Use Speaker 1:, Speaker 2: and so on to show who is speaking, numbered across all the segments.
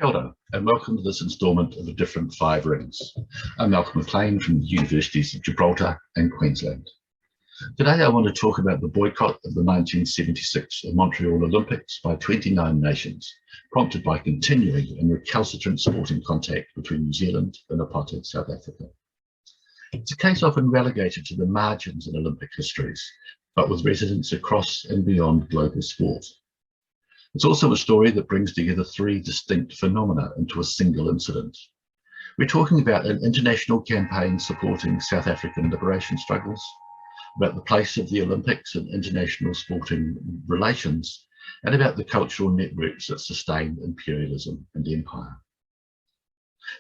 Speaker 1: Kia ora, and welcome to this instalment of A Different Five Rings. I'm Malcolm McLean from the Universities of Gibraltar and Queensland. Today I want to talk about the boycott of the 1976 Montreal Olympics by 29 nations, prompted by continuing and recalcitrant sporting contact between New Zealand and apartheid South Africa. It's a case often relegated to the margins in Olympic histories, but with resonance across and beyond global sport. It's also a story that brings together three distinct phenomena into a single incident. We're talking about an international campaign supporting South African liberation struggles, about the place of the Olympics in international sporting relations, and about the cultural networks that sustain imperialism and empire.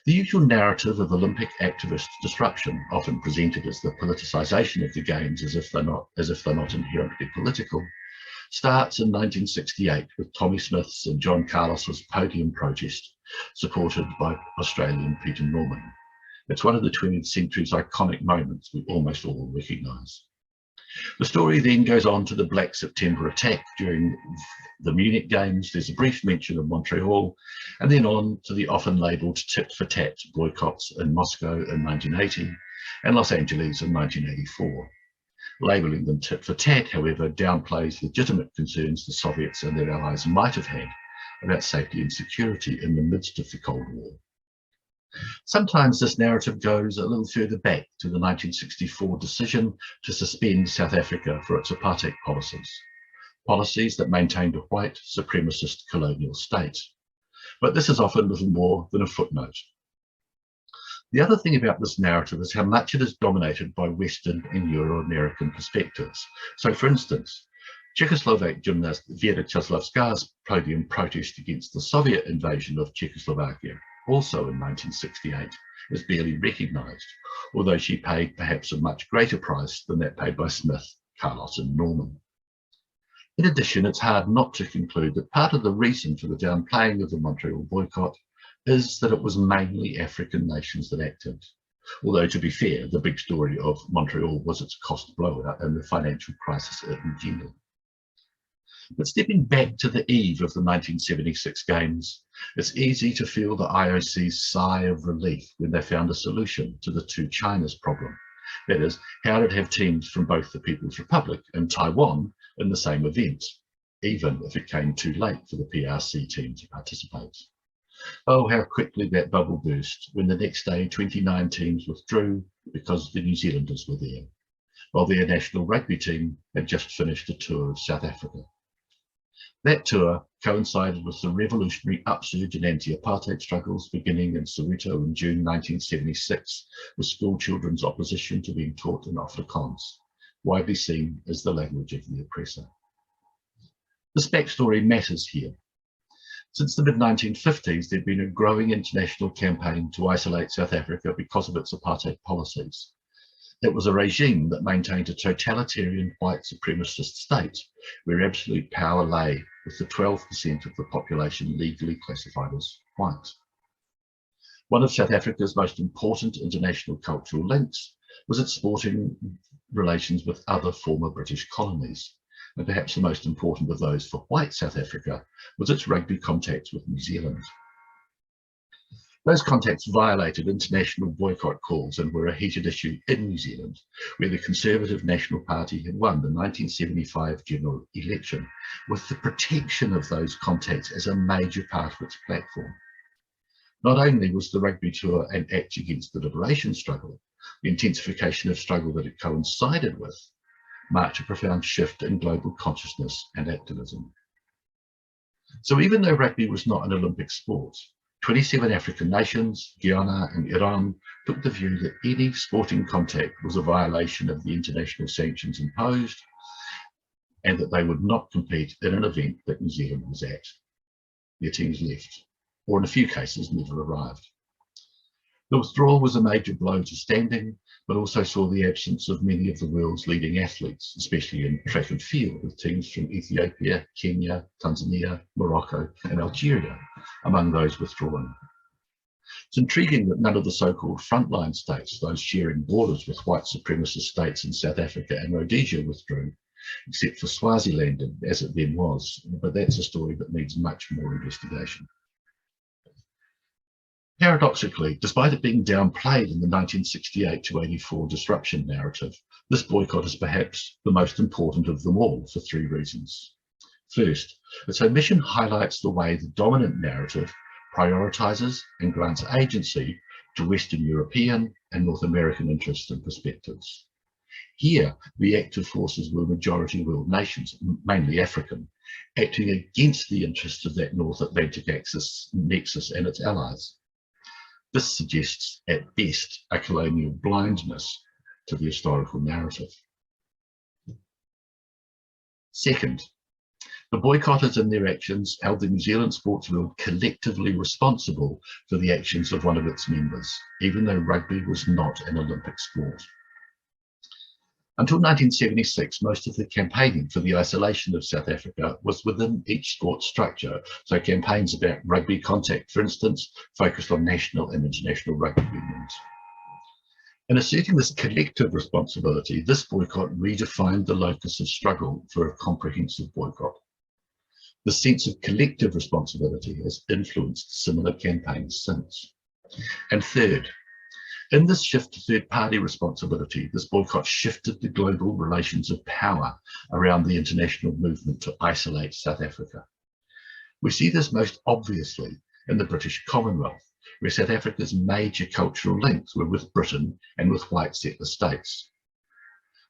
Speaker 1: The usual narrative of Olympic activist disruption, often presented as the politicisation of the Games as if they're not inherently political, starts in 1968 with Tommy Smith's and John Carlos's podium protest, supported by Australian Peter Norman. It's one of the 20th century's iconic moments we almost all recognise. The story then goes on to the Black September attack during the Munich Games. There's a brief mention of Montreal, and then on to the often labelled tit-for-tat boycotts in Moscow in 1980 and Los Angeles in 1984. Labelling them tit-for-tat, however, downplays legitimate concerns the Soviets and their allies might have had about safety and security in the midst of the Cold War. Sometimes this narrative goes a little further back to the 1964 decision to suspend South Africa for its apartheid policies that maintained a white supremacist colonial state. But this is often little more than a footnote. The other thing about this narrative is how much it is dominated by Western and Euro-American perspectives. So, for instance, Czechoslovak gymnast Vera Čáslavská's podium protest against the Soviet invasion of Czechoslovakia, also in 1968, is barely recognised, although she paid perhaps a much greater price than that paid by Smith, Carlos and Norman. In addition, it's hard not to conclude that part of the reason for the downplaying of the Montreal boycott is that it was mainly African nations that acted. Although, to be fair, the big story of Montreal was its cost blowout and the financial crisis it engendered. But stepping back to the eve of the 1976 Games, it's easy to feel the IOC's sigh of relief when they found a solution to the two Chinas problem. That is, how to have teams from both the People's Republic and Taiwan in the same event, even if it came too late for the PRC team to participate. Oh, how quickly that bubble burst when the next day 29 teams withdrew because the New Zealanders were there, while their national rugby team had just finished a tour of South Africa. That tour coincided with the revolutionary upsurge in anti-apartheid struggles beginning in Soweto in June 1976, with school children's opposition to being taught in Afrikaans, widely seen as the language of the oppressor. This backstory matters here. Since the mid-1950s, there'd been a growing international campaign to isolate South Africa because of its apartheid policies. It was a regime that maintained a totalitarian white supremacist state where absolute power lay with the 12% of the population legally classified as white. One of South Africa's most important international cultural links was its sporting relations with other former British colonies. And perhaps the most important of those for white South Africa was its rugby contacts with New Zealand. Those contacts violated international boycott calls and were a heated issue in New Zealand, where the Conservative National Party had won the 1975 general election, with the protection of those contacts as a major part of its platform. Not only was the rugby tour an act against the liberation struggle, the intensification of struggle that it coincided with marked a profound shift in global consciousness and activism. So even though rugby was not an Olympic sport, 27 African nations, Guyana and Iran, took the view that any sporting contact was a violation of the international sanctions imposed and that they would not compete in an event that New Zealand was at. Their teams left, or in a few cases never arrived. The withdrawal was a major blow to standing, but also saw the absence of many of the world's leading athletes, especially in track and field, with teams from Ethiopia, Kenya, Tanzania, Morocco, and Algeria among those withdrawn. It's intriguing that none of the so-called frontline states, those sharing borders with white supremacist states in South Africa and Rhodesia, withdrew, except for Swaziland, as it then was, but that's a story that needs much more investigation. Paradoxically, despite it being downplayed in the 1968 to 84 disruption narrative, this boycott is perhaps the most important of them all for three reasons. First, its omission highlights the way the dominant narrative prioritises and grants agency to Western European and North American interests and perspectives. Here, the active forces were majority world nations, mainly African, acting against the interests of that North Atlantic nexus and its allies. This suggests, at best, a colonial blindness to the historical narrative. Second, the boycotters and their actions held the New Zealand sports world collectively responsible for the actions of one of its members, even though rugby was not an Olympic sport. Until 1976, most of the campaigning for the isolation of South Africa was within each sport structure, so campaigns about rugby contact, for instance, focused on national and international rugby unions. In asserting this collective responsibility, this boycott redefined the locus of struggle for a comprehensive boycott. The sense of collective responsibility has influenced similar campaigns since. And third, in this shift to third-party responsibility, this boycott shifted the global relations of power around the international movement to isolate South Africa. We see this most obviously in the British Commonwealth, where South Africa's major cultural links were with Britain and with white settler states.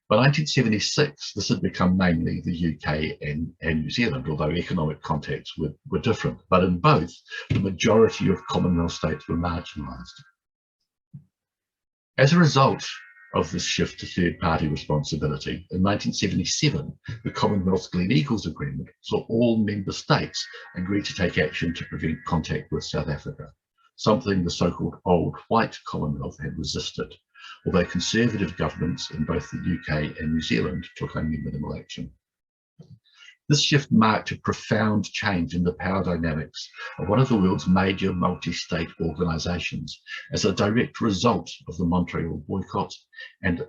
Speaker 1: By 1976, this had become mainly the UK and New Zealand, although economic contacts were different. But in both, the majority of Commonwealth states were marginalised. As a result of this shift to third-party responsibility, in 1977, the Commonwealth's Gleneagles Agreement saw all member states agree to take action to prevent contact with South Africa, something the so-called old white Commonwealth had resisted, although conservative governments in both the UK and New Zealand took only minimal action. This shift marked a profound change in the power dynamics of one of the world's major multi-state organisations as a direct result of the Montreal boycott and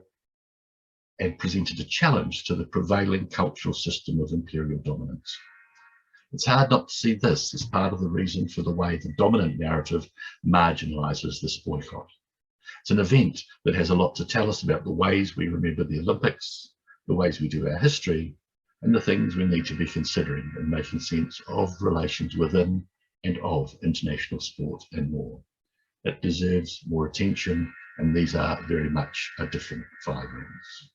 Speaker 1: presented a challenge to the prevailing cultural system of imperial dominance. It's hard not to see this as part of the reason for the way the dominant narrative marginalises this boycott. It's an event that has a lot to tell us about the ways we remember the Olympics, the ways we do our history, and the things we need to be considering in making sense of relations within and of international sport and more. It deserves more attention, and these are very much a different 5 rings.